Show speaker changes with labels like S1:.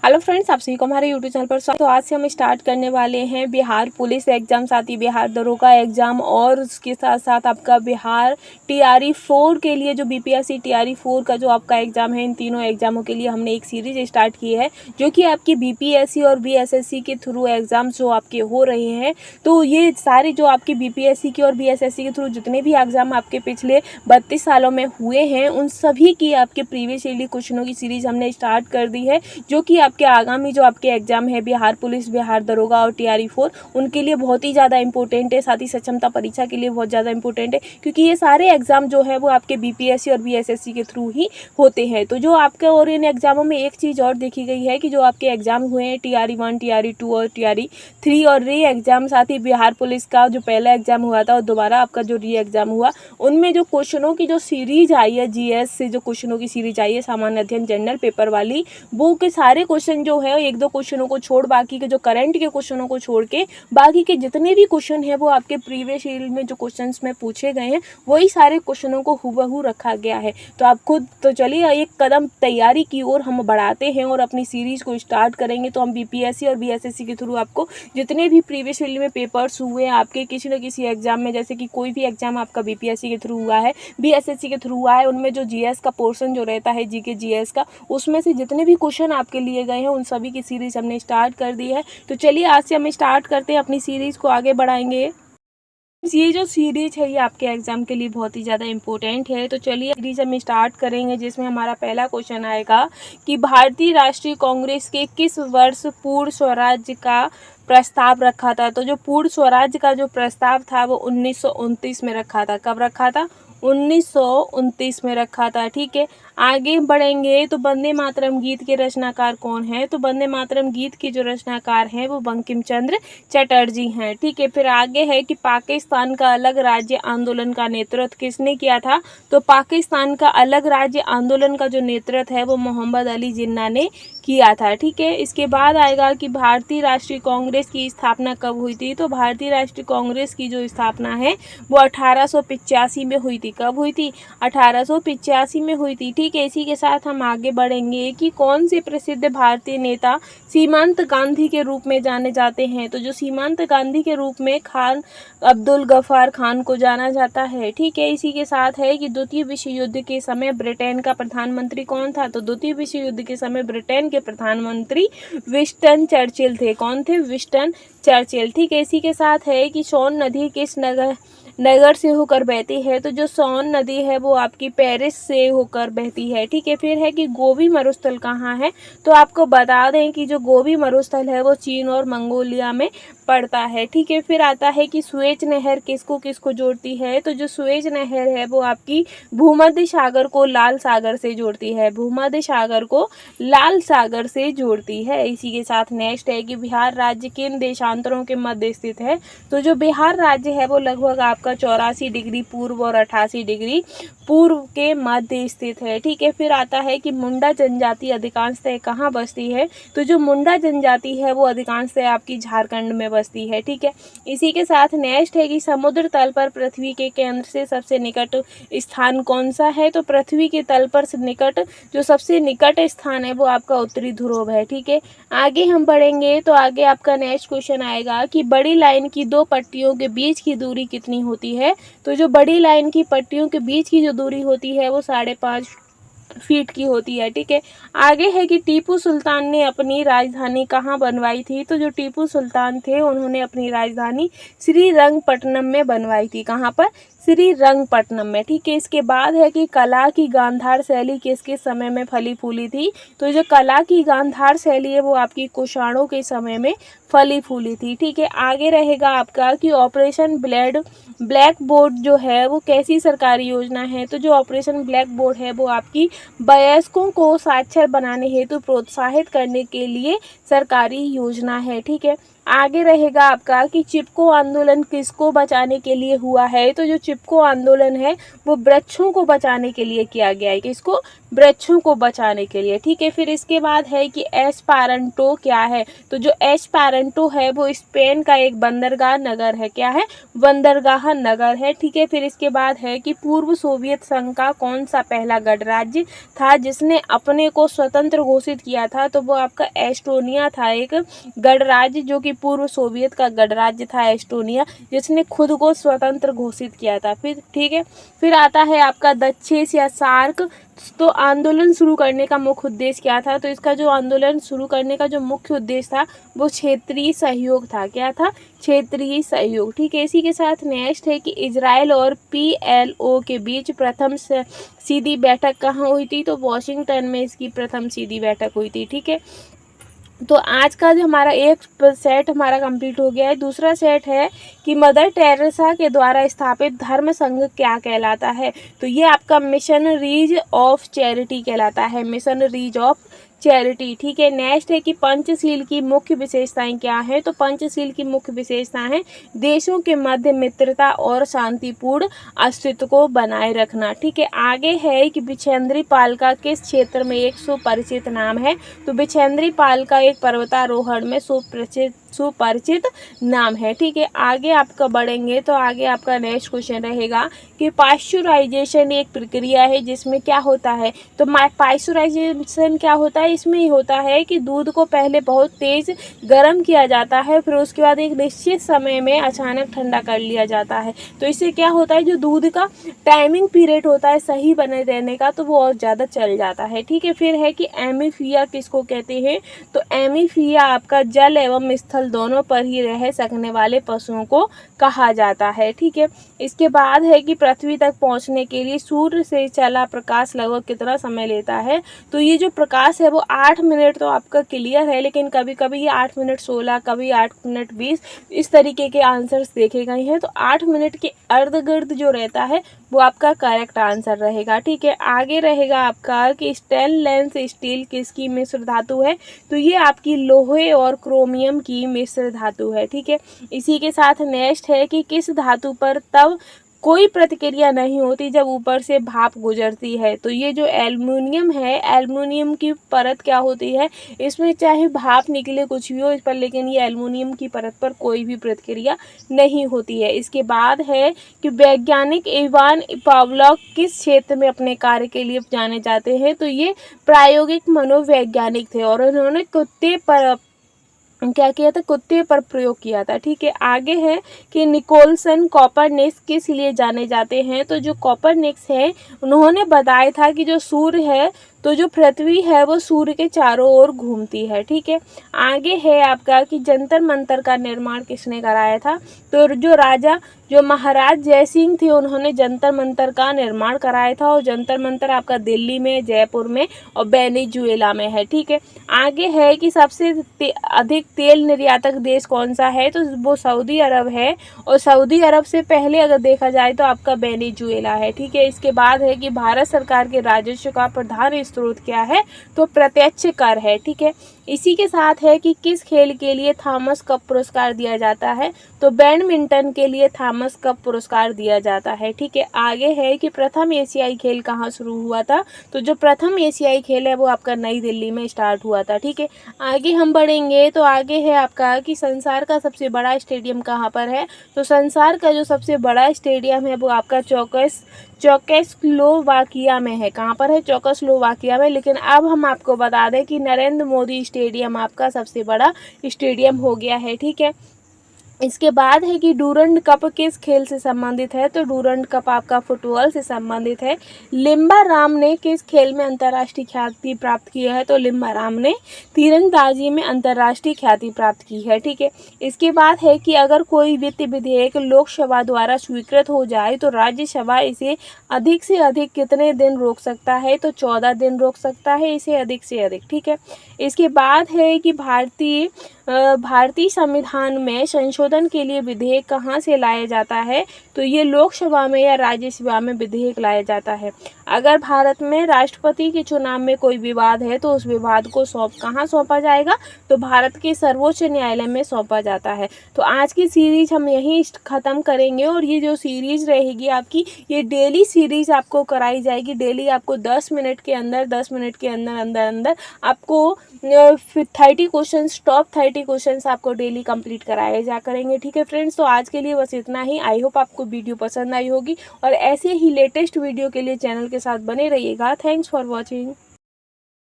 S1: Hello friends, आप सभी को हमारे यूट्यूब चैनल पर स्वागत। तो आज से हम स्टार्ट करने वाले हैं बिहार पुलिस एग्जाम, साथ ही बिहार दरोगा एग्जाम और उसके साथ साथ आपका बिहार टीआरई 4 के लिए जो बीपीएससी टीआरई 4 का जो आपका एग्जाम है, इन तीनों एग्जामों के लिए हमने एक सीरीज स्टार्ट की है जो कि आपकी बीपीएससी और बीएसएससी के थ्रू एग्जाम जो आपके हो रहे हैं। तो ये सारे जो आपके बीपीएससी के और बीएसएससी के थ्रू जितने भी एग्जाम आपके पिछले 32 सालों में हुए हैं, उन सभी की आपके प्रीवियस ईयर क्वेश्चनों की सीरीज हमने स्टार्ट कर दी है, जो कि आपके आगामी जो आपके एग्जाम है बिहार पुलिस, बिहार दरोगा और टीआरई 4, उनके लिए बहुत ही ज़्यादा इंपॉर्टेंट है। साथ ही सक्षमता परीक्षा के लिए बहुत ज़्यादा इंपॉर्टेंट है, क्योंकि ये सारे एग्जाम जो है वो आपके बीपीएससी और बीएसएससी के थ्रू ही होते हैं। तो जो आपके और इन एग्जामों में एक चीज़ और देखी गई है कि जो आपके एग्जाम हुए हैं टीआरई 1, टीआरई 2 और टीआरई 3 और री एग्जाम, साथ ही बिहार पुलिस का जो पहला एग्जाम हुआ था और दोबारा आपका जो री एग्जाम हुआ, उनमें जो क्वेश्चनों की जो सीरीज आई है, जीएस से जो क्वेश्चनों की सीरीज आई है, सामान्य अध्ययन जनरल पेपर वाली, वो के सारे क्वेश्चन जो है, एक दो क्वेश्चनों को छोड़, बाकी के जो करंट के क्वेश्चनों को छोड़ के बाकी के जितने भी क्वेश्चन है वो आपके प्रीवियस ईयर में जो क्वेश्चंस में पूछे गए हैं वही सारे क्वेश्चनों को हुबहू रखा गया है। तो आप खुद तो चलिए एक कदम तैयारी की ओर हम बढ़ाते हैं और अपनी सीरीज को स्टार्ट करेंगे। तो हम बीपीएससी और बीएसएससी के थ्रू आपको जितने भी प्रीवियस ईयर में पेपर्स हुए हैं आपके किसी न किसी एग्जाम में, जैसे कि कोई भी एग्जाम आपका बीपीएससी के थ्रू हुआ है, बीएसएससी के थ्रू हुआ है, उनमें जो जीएस का पोर्शन जो रहता है, जीके जीएस का, उसमें से जितने भी क्वेश्चन आपके लिए गए हैं उन सभी की सीरीज हमने स्टार्ट कर दी है। तो चलिए आज से हम स्टार्ट करते हैं, अपनी सीरीज को आगे बढ़ाएंगे। ये जो सीरीज है ये आपके एग्जाम के लिए बहुत ही ज़्यादा इंपॉर्टेंट है। तो चलिए सीरीज हम स्टार्ट करेंगे, जिसमें हमारा पहला क्वेश्चन आएगा कि भारतीय राष्ट्रीय कांग्रेस के किस वर्ष पूर्ण स्वराज्य का प्रस्ताव रखा था। तो जो पूर्ण स्वराज्य का जो प्रस्ताव था वो 1929 में रखा था। कब रखा था? 1929 में रखा था। ठीक है, आगे बढ़ेंगे। तो वंदे मातरम गीत के रचनाकार कौन है? तो वंदे मातरम गीत के जो रचनाकार हैं वो बंकिम चंद्र चटर्जी हैं। ठीक है, फिर आगे है कि पाकिस्तान का अलग राज्य आंदोलन का नेतृत्व किसने किया था? तो पाकिस्तान का अलग राज्य आंदोलन का जो नेतृत्व है वो मोहम्मद अली जिन्ना ने किया था। ठीक है, इसके बाद आएगा कि भारतीय राष्ट्रीय कांग्रेस की स्थापना कब हुई थी? तो भारतीय राष्ट्रीय कांग्रेस की जो स्थापना है वो 1885 में हुई थी। कब हुई थी? 1885 में हुई थी। ठीक है, इसी के साथ हम आगे बढ़ेंगे कि कौन से प्रसिद्ध भारतीय नेता सीमांत गांधी के रूप में जाने जाते हैं। तो जो सीमांत गांधी के रूप में खान अब्दुल गफ्फार खान को जाना जाता है। ठीक है, इसी के साथ है कि द्वितीय विश्व युद्ध के समय ब्रिटेन का प्रधानमंत्री कौन था? तो द्वितीय विश्व युद्ध के समय ब्रिटेन के प्रधानमंत्री विंस्टन चर्चिल थे। कौन थे? Winston Churchill. ठीक है, इसी के साथ है कि सोन नदी किस नगर से होकर बहती है? तो जो सोन नदी है वो आपकी पेरिस से होकर बहती है। ठीक है, फिर है कि गोबी मरुस्थल कहाँ है? तो आपको बता दें कि जो गोबी मरुस्थल है वो चीन और मंगोलिया में पड़ता है। ठीक है, फिर आता है कि सुएज नहर किसको किसको जोड़ती है? तो जो सुएज नहर है वो आपकी भूमध्य सागर को लाल सागर से जोड़ती है। भूमध्य सागर को लाल सागर से जोड़ती है। इसी के साथ नेक्स्ट है कि बिहार राज्य किन देशांतरों के मध्य स्थित है? तो जो बिहार राज्य है वो लगभग आपका 84 डिग्री पूर्व और 88 डिग्री पूर्व के मध्य स्थित है। ठीक है, फिर आता है कि मुंडा जनजाति अधिकांशतः कहाँ बसती है? तो जो मुंडा जनजाति है वो अधिकांशतः आपकी झारखंड में बसती है। ठीक है, इसी के साथ नेक्स्ट है कि समुद्र तल पर पृथ्वी के केंद्र से सबसे निकट स्थान कौन सा है? तो पृथ्वी के तल पर से निकट जो सबसे निकट स्थान है वो आपका उत्तरी ध्रुव है। ठीक है, आगे हम बढ़ेंगे तो आगे आपका नेक्स्ट क्वेश्चन आएगा कि बड़ी लाइन की दो पट्टियों के बीच की दूरी कितनी होती है? तो जो बड़ी लाइन की पट्टियों के बीच की जो दूरी होती है वो 5.5 फीट की होती है। ठीक है, आगे है कि टीपू सुल्तान ने अपनी राजधानी कहाँ बनवाई थी? तो जो टीपू सुल्तान थे उन्होंने अपनी राजधानी श्रीरंगपट्टनम में बनवाई थी। कहाँ पर? श्रीरंगपट्टनम में। ठीक है, इसके बाद है कि कला की गांधार शैली किसके समय में फली फूली थी? तो जो कला की गांधार शैली है वो आपकी कुषाणों के समय में फली फूली थी। ठीक है, आगे रहेगा आपका कि ऑपरेशन ब्लैक बोर्ड जो है वो कैसी सरकारी योजना है? तो जो ऑपरेशन ब्लैक बोर्ड है वो आपकी वयस्कों को साक्षर बनाने हेतु प्रोत्साहित करने के लिए सरकारी योजना है। ठीक है, आगे रहेगा आपका कि चिपको आंदोलन किसको बचाने के लिए हुआ है। तो जो चिपको आंदोलन है वो वृक्षों को बचाने के लिए किया गया है। किसको? वृक्षों को बचाने के लिए। ठीक है, फिर इसके बाद है कि एस्पेरांटो क्या है। तो जो एस्पेरांटो है वो स्पेन का एक बंदरगाह नगर है। क्या है? बंदरगाह नगर है। ठीक है, फिर इसके बाद है कि पूर्व सोवियत संघ का कौन सा पहला गणराज्य था जिसने अपने को स्वतंत्र घोषित किया था। तो वो आपका एस्टोनिया था, एक गणराज्य जो कि पूर्व सोवियत का गणराज्य था एस्टोनिया, जिसने खुद को स्वतंत्र घोषित किया था। फिर ठीक है, फिर आता है आपका दक्षेस या सार्क। तो आंदोलन शुरू करने का मुख्य उद्देश्य क्या था। तो इसका जो आंदोलन शुरू करने का जो मुख्य उद्देश्य था वो क्षेत्रीय सहयोग था। क्या था? क्षेत्रीय सहयोग। ठीक है, इसी के साथ नेक्स्ट है कि इजराइल और PLO के बीच प्रथम सीधी बैठक कहाँ हुई थी। तो वॉशिंगटन में इसकी प्रथम सीधी बैठक हुई थी। ठीक है, तो आज का जो हमारा एक सेट हमारा कंप्लीट हो गया है। दूसरा सेट है कि मदर टेरेसा के द्वारा स्थापित धर्म संघ क्या कहलाता है। तो ये आपका मिशनरीज ऑफ चैरिटी कहलाता है, मिशनरीज ऑफ चैरिटी। ठीक है, नेक्स्ट है कि पंचशील की मुख्य विशेषताएं क्या है। तो पंचशील की मुख्य विशेषताएं हैं देशों के मध्य मित्रता और शांतिपूर्ण अस्तित्व को बनाए रखना। ठीक है, आगे है कि बिछेंद्री पाल का किस क्षेत्र में एक सुपरिचित नाम है। तो बिछेंद्री पाल का एक पर्वतारोहण में सुपरिचित नाम है। ठीक है, आगे आपका बढ़ेंगे तो आगे आपका नेक्स्ट क्वेश्चन रहेगा कि पाश्चराइजेशन एक प्रक्रिया है जिसमें क्या होता है। तो पाश्चराइजेशन क्या होता है? इसमें ही होता है कि दूध को पहले बहुत तेज गर्म किया जाता है, फिर उसके बाद एक निश्चित समय में अचानक ठंडा कर लिया जाता है। तो इससे क्या होता है, जो दूध का टाइमिंग पीरियड होता है सही बने रहने का, तो वो और ज़्यादा चल जाता है। ठीक है, फिर है कि एमीफिया किसको कहते हैं। तो एमीफिया आपका जल एवं स्थल दोनों पर ही रह सकने वाले पशुओं को कहा जाता है। ठीक है, इसके बाद है कि पृथ्वी तक पहुंचने के लिए सूर्य से चला प्रकाश लगभग कितना समय लेता है। तो ये जो प्रकाश है वो 8 मिनट तो आपका क्लियर है, लेकिन कभी कभी ये 8 मिनट 16, कभी 8 मिनट 20, इस तरीके के आंसर्स देखे गए हैं। तो 8 मिनट के अर्ध गिर्द जो रहता है वो आपका करेक्ट आंसर रहेगा। ठीक है, आगे रहेगा आपका कि स्टेनलेस स्टील किसकी मिश्र धातु है। तो ये आपकी लोहे और क्रोमियम की मिश्र धातु है। ठीक है, इसी के साथ नेक्स्ट है कि किस धातु पर तब कोई प्रतिक्रिया नहीं होती जब ऊपर से भाप गुजरती है। तो ये जो एल्युमिनियम है, एल्युमिनियम की परत क्या होती है, इसमें चाहे भाप निकले कुछ भी हो इस पर, लेकिन ये एल्युमिनियम की परत पर कोई भी प्रतिक्रिया नहीं होती है। इसके बाद है कि वैज्ञानिक इवान पावलोव किस क्षेत्र में अपने कार्य के लिए जाने जाते हैं। तो ये प्रायोगिक मनोवैज्ञानिक थे और उन्होंने कुत्ते पर क्या किया था, कुत्ते पर प्रयोग किया था। ठीक है, आगे है कि निकोलसन कॉपरनिकस किस लिए जाने जाते हैं। तो जो कॉपरनिकस है उन्होंने बताया था कि जो सूर्य है, तो जो पृथ्वी है वो सूर्य के चारों ओर घूमती है। ठीक है, आगे है आपका कि जंतर मंतर का निर्माण किसने कराया था। तो जो महाराज जयसिंह थे उन्होंने जंतर मंतर का निर्माण कराया था, और जंतर मंतर आपका दिल्ली में, जयपुर में और वेनेजुएला में है। ठीक है, आगे है कि सबसे अधिक तेल निर्यातक देश कौन सा है। तो वो सऊदी अरब है, और सऊदी अरब से पहले अगर देखा जाए तो आपका वेनेजुएला है। ठीक है, इसके बाद है कि भारत सरकार के राजस्व का प्रधान स्रोत क्या है। तो प्रत्यक्ष कर है। ठीक है, इसी के साथ है कि किस खेल के लिए थॉमस कप पुरस्कार दिया जाता है। तो बैडमिंटन के लिए थॉमस कप पुरस्कार दिया जाता है। ठीक है, आगे है कि प्रथम एशियाई खेल कहाँ शुरू हुआ था। तो जो प्रथम एशियाई खेल है वो आपका नई दिल्ली में स्टार्ट हुआ था। ठीक है, आगे हम बढ़ेंगे तो आगे है आपका कि संसार का सबसे बड़ा स्टेडियम कहाँ पर है। तो संसार का जो सबसे बड़ा स्टेडियम है वो आपका चेकोस्लोवाकिया में है। कहाँ पर है? चेकोस्लोवाकिया में। लेकिन अब हम आपको बता दें कि नरेंद्र मोदी स्टेडियम आपका सबसे बड़ा स्टेडियम हो गया है। ठीक है, इसके बाद है कि डूरंड कप किस खेल से संबंधित है। तो डूरंड कप आपका फुटबॉल से संबंधित है। लिम्बा राम ने किस खेल में अंतर्राष्ट्रीय ख्याति प्राप्त की है। तो लिम्बा राम ने तीरंदाजी में अंतर्राष्ट्रीय ख्याति प्राप्त की है। ठीक है, इसके बाद है कि अगर कोई वित्त विधेयक लोकसभा द्वारा स्वीकृत हो जाए तो राज्यसभा इसे अधिक से अधिक कितने दिन रोक सकता है। तो 14 दिन रोक सकता है इसे अधिक से अधिक। ठीक है, इसके बाद है कि भारतीय संविधान में संशोधन संशोधन के लिए विधेयक कहाँ से लाया जाता है? तो ये लोकसभा में या राज्यसभा में विधेयक लाया जाता है। अगर भारत में राष्ट्रपति के चुनाव में कोई विवाद है तो उस विवाद को कहाँ सौंपा जाएगा? तो भारत के सर्वोच्च न्यायालय में सौंपा जाता है। तो आज की सीरीज हम यहीं ख़त्म करेंगे और ये जो सीरीज रहेगी आपकी, ये डेली सीरीज आपको कराई जाएगी। डेली आपको 10 मिनट के अंदर आपको 30 क्वेश्चंस, टॉप 30 क्वेश्चंस आपको डेली कंप्लीट कराए जा करेंगे। ठीक है फ्रेंड्स, तो आज के लिए बस इतना ही। आई होप आपको वीडियो पसंद आई होगी और ऐसे ही लेटेस्ट वीडियो के लिए चैनल के साथ बने रहिएगा। Thanks for watching.